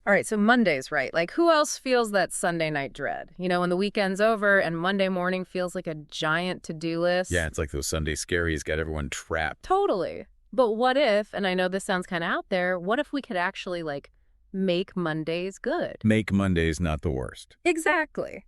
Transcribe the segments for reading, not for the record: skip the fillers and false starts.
All right, so Monday's right. Like, who else feels that Sunday night dread? You know, when the weekend's over and Monday morning feels like a giant to-do Yeah, list? it's like those Sunday scaries got everyone trapped. Totally. But what if, and I know this sounds kind of out there, what if we could actually, like, make Mondays good? Make Mondays not the worst. Exactly.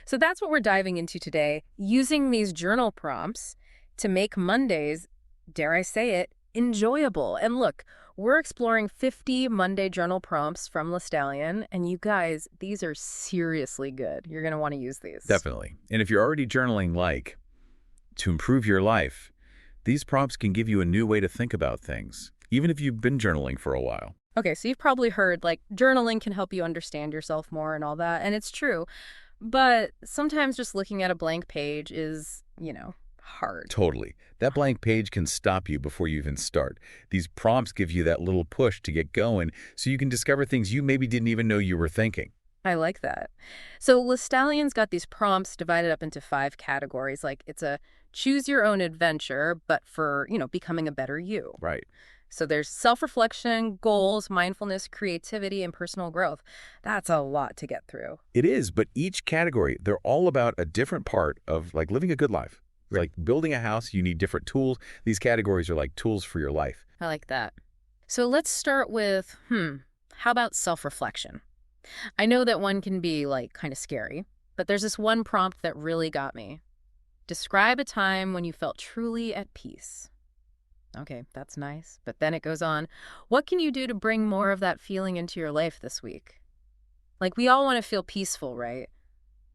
So that's what we're diving into today, using these journal prompts to make Mondays, dare I say it, enjoyable. And look, we're exploring 50 Monday journal prompts from Lestallion, and you guys, these are seriously good. You're going to want to use these. Definitely. And if you're already journaling, like, to improve your life, these prompts can give you a new way to think about things, even if you've been journaling for a while. Okay, so you've probably heard, like, journaling can help you understand yourself more and all that, and it's true. But sometimes just looking at a blank page is, hard. Totally. That blank page can stop you before you even start. These prompts give you that little push to get going so you can discover things you maybe didn't even know you were thinking. I like that. So Lestallion's got these prompts divided up into 5 categories. Like it's a choose your own adventure, but for, becoming a better you. Right. So there's self-reflection, goals, mindfulness, creativity, and personal growth. That's a lot to get through. It is, but each category, they're all about a different part of like living a good life. Like building a house, you need different tools. These categories are like tools for your life. I like that. So let's start with, how about self-reflection? I know that one can be like kind of scary, but there's this one prompt that really got me. Describe a time when you felt truly at peace. Okay, that's nice. But then it goes on, what can you do to bring more of that feeling into your life this week? Like we all want to feel peaceful, right?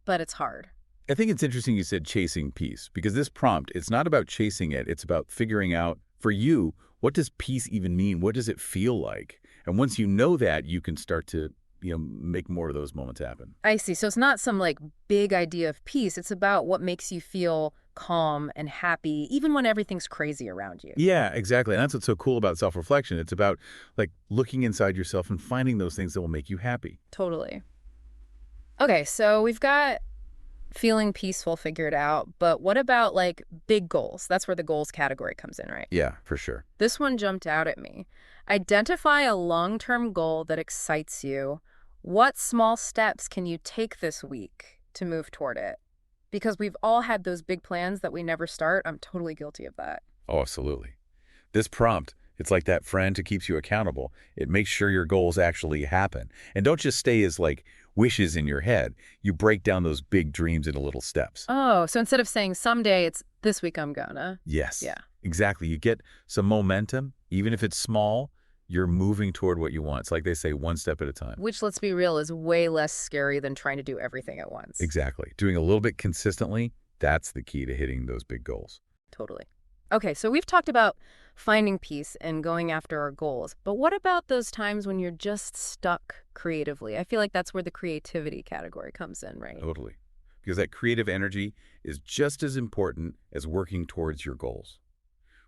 But it's hard. I think it's interesting you said chasing peace because this prompt, it's not about chasing it. It's about figuring out for you, what does peace even mean? What does it feel like? And once you know that, you can start to, make more of those moments happen. I see. So it's not some like big idea of peace. It's about what makes you feel calm and happy, even when everything's crazy around you. Yeah, exactly. And that's what's so cool about self-reflection. It's about like looking inside yourself and finding those things that will make you happy. Totally. Okay, so we've got feeling peaceful figured out, but what about like big goals? That's where the goals category comes in, right? Yeah, for sure. This one jumped out at me. Identify a long-term goal that excites you. What small steps can you take this week to move toward it? Because we've all had those big plans that we never start. I'm totally guilty of that. Oh, absolutely. This prompt, it's like that friend who keeps you accountable. It makes sure your goals actually happen. And don't just stay as like wishes in your head. You break down those big dreams into little steps. Oh, so instead of saying someday, it's this week I'm gonna. Yes. Yeah. Exactly. You get some momentum, even if it's small, you're moving toward what you want. It's like they say, one step at a time. Which, let's be real, is way less scary than trying to do everything at once. Exactly. Doing a little bit consistently, that's the key to hitting those big goals. Totally. Okay, so we've talked about finding peace and going after our goals, but what about those times when you're just stuck creatively? I feel like that's where the creativity category comes in, right? Totally. Because that creative energy is just as important as working towards your goals.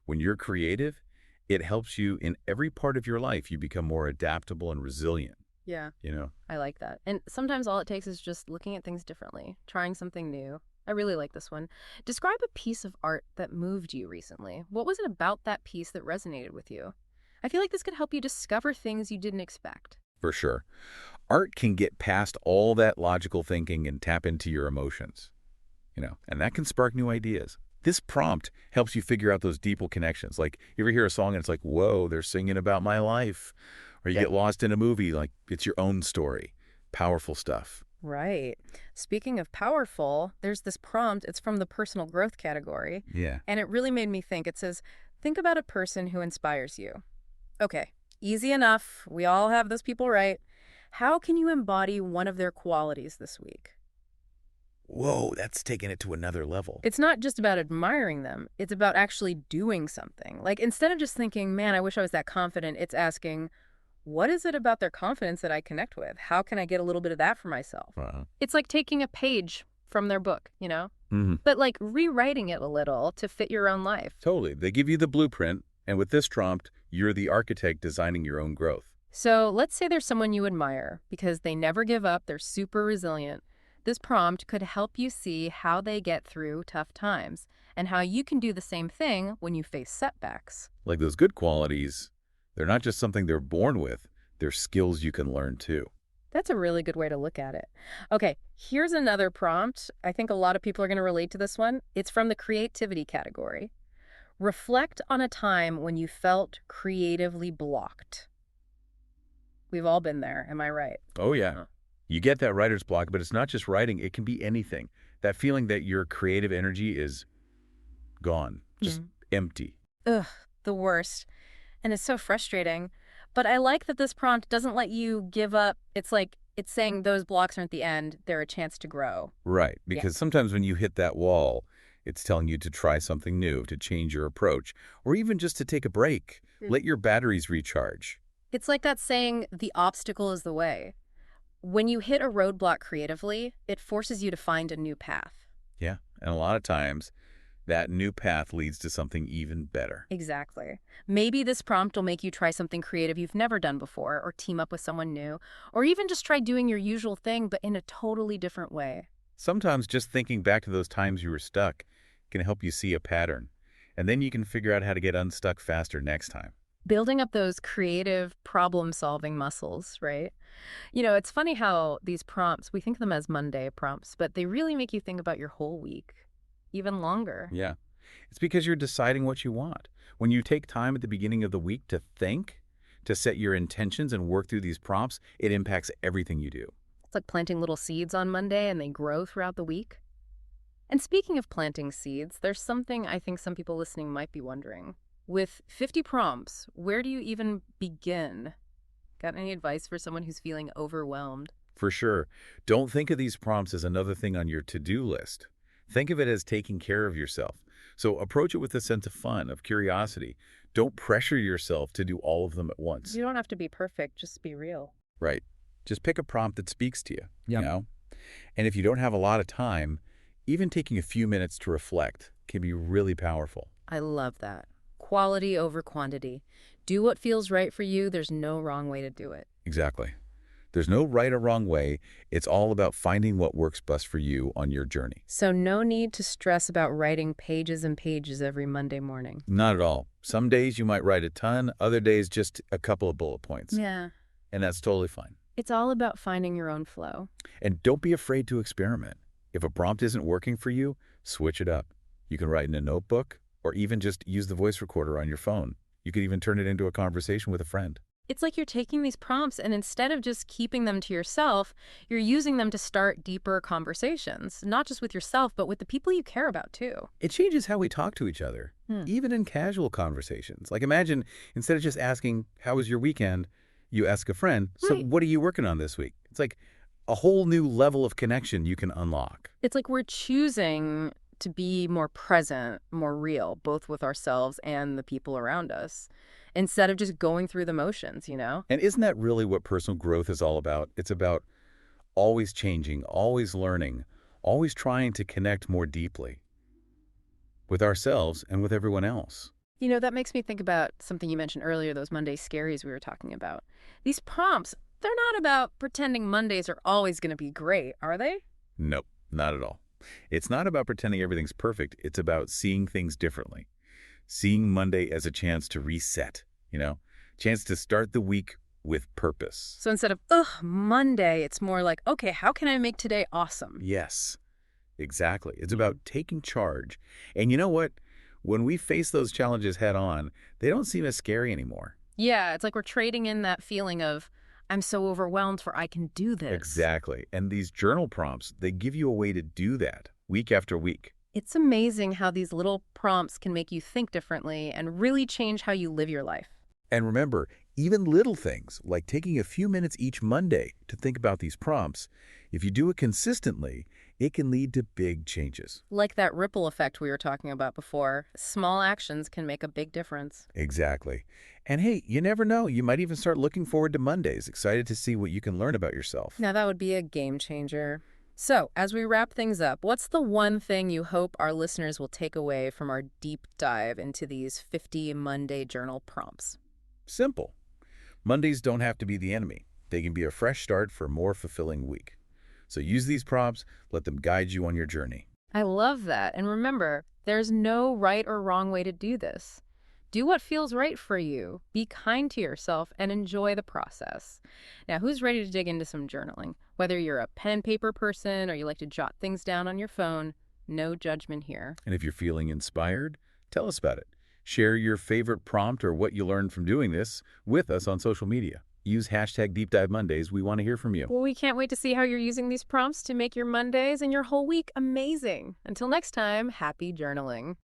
When you're creative, it helps you in every part of your life. You become more adaptable and resilient, Yeah, you know? I like that. And sometimes all it takes is just looking at things differently, trying something new. I really like this one. Describe a piece of art that moved you recently. What was it about that piece that resonated with you? I feel like this could help you discover things you didn't expect. For sure. Art can get past all that logical thinking and tap into your emotions, and that can spark new ideas. This prompt helps you figure out those deeper connections. Like, you ever hear a song and it's like, whoa, they're singing about my life. Or you get lost in a movie, like it's your own story. Powerful stuff. Right. Speaking of powerful, there's this prompt. It's from the personal growth category. Yeah. And it really made me think. It says, think about a person who inspires you. Okay, easy enough. We all have those people, right? How can you embody one of their qualities this week? Whoa, that's taking it to another level. It's not just about admiring them. It's about actually doing something. Like, instead of just thinking, man, I wish I was that confident, it's asking, what is it about their confidence that I connect with? How can I get a little bit of that for myself? It's like taking a page from their book, But like rewriting it a little to fit your own life. Totally. They give you the blueprint, and with this prompt, you're the architect designing your own growth. So let's say there's someone you admire because they never give up, they're super resilient. This prompt could help you see how they get through tough times and how you can do the same thing when you face setbacks. Like those good qualities, they're not just something they're born with, they're skills you can learn too. That's a really good way to look at it. Okay, here's another prompt. I think a lot of people are going to relate to this one. It's from the creativity category. Reflect on a time when you felt creatively blocked. We've all been there, am I right? Oh, yeah. You get that writer's block, but it's not just writing. It can be anything. That feeling that your creative energy is gone, just Mm. empty. Ugh, the worst. And it's so frustrating. But I like that this prompt doesn't let you give up. It's like it's saying those blocks aren't the end, they're a chance to grow. Right, Yeah. because sometimes when you hit that wall, it's telling you to try something new, to change your approach, or even just to take a break. Let your batteries recharge. It's like that saying, the obstacle is the way. When you hit a roadblock creatively, it forces you to find a new path. Yeah, and a lot of times, that new path leads to something even better. Exactly. Maybe this prompt will make you try something creative you've never done before, or team up with someone new, or even just try doing your usual thing, but in a totally different way. Sometimes just thinking back to those times you were stuck can help you see a pattern, and then you can figure out how to get unstuck faster next time. Building up those creative problem-solving muscles, right? It's funny how these prompts, we think of them as Monday prompts, but they really make you think about your whole week, even longer. Yeah, it's because you're deciding what you want. When you take time at the beginning of the week to think, to set your intentions and work through these prompts, it impacts everything you do. It's like planting little seeds on Monday and they grow throughout the week. And speaking of planting seeds, there's something I think some people listening might be wondering. With 50 prompts, where do you even begin? Got any advice for someone who's feeling overwhelmed? For sure, don't think of these prompts as another thing on your to-do list. Think of it as taking care of yourself. So approach it with a sense of fun, of curiosity. Don't pressure yourself to do all of them at once. You don't have to be perfect, just be real. Right. Just pick a prompt that speaks to you, Yep. And if you don't have a lot of time, even taking a few minutes to reflect can be really powerful. I love that. Quality over quantity. Do what feels right for you. There's no wrong way to do it. Exactly. There's no right or wrong way. It's all about finding what works best for you on your journey. So no need to stress about writing pages and pages every Monday morning. Not at all. Some days you might write a ton, other days just a couple of bullet points. Yeah. And that's totally fine. It's all about finding your own flow. And don't be afraid to experiment. If a prompt isn't working for you, switch it up. You can write in a notebook or even just use the voice recorder on your phone. You could even turn it into a conversation with a friend. It's like you're taking these prompts and instead of just keeping them to yourself, you're using them to start deeper conversations, not just with yourself, but with the people you care about too. It changes how we talk to each other, even in casual conversations. Like imagine, instead of just asking, how was your weekend? You ask a friend, so Right. what are you working on this week? It's like a whole new level of connection you can unlock. It's like we're choosing to be more present, more real, both with ourselves and the people around us, instead of just going through the motions. And isn't that really what personal growth is all about? It's about always changing, always learning, always trying to connect more deeply with ourselves and with everyone else. That makes me think about something you mentioned earlier, those Monday scaries we were talking about. These prompts, they're not about pretending Mondays are always going to be great, are they? Nope, not at all. It's not about pretending everything's perfect. It's about seeing things differently. Seeing Monday as a chance to reset, chance to start the week with purpose. So instead of, ugh, Monday, it's more like, okay, how can I make today awesome? Yes, exactly. It's about taking charge. And you know what? When we face those challenges head on, they don't seem as scary anymore. Yeah, it's like we're trading in that feeling of, I'm so overwhelmed for I can do this. Exactly. And these journal prompts, they give you a way to do that week after week. It's amazing how these little prompts can make you think differently and really change how you live your life. And remember, even little things like taking a few minutes each Monday to think about these prompts, if you do it consistently, it can lead to big changes. Like that ripple effect we were talking about before, small actions can make a big difference. Exactly. And hey, you never know. You might even start looking forward to Mondays, excited to see what you can learn about yourself. Now, that would be a game changer. So, as we wrap things up, what's the one thing you hope our listeners will take away from our deep dive into these 50 Monday journal prompts? Simple. Mondays don't have to be the enemy. They can be a fresh start for a more fulfilling week. So use these prompts, let them guide you on your journey. I love that. And remember, there's no right or wrong way to do this. Do what feels right for you. Be kind to yourself and enjoy the process. Now, who's ready to dig into some journaling? Whether you're a pen and paper person or you like to jot things down on your phone, no judgment here. And if you're feeling inspired, tell us about it. Share your favorite prompt or what you learned from doing this with us on social media. Use hashtag Deep Dive Mondays. We want to hear from you. Well, we can't wait to see how you're using these prompts to make your Mondays and your whole week amazing. Until next time, happy journaling.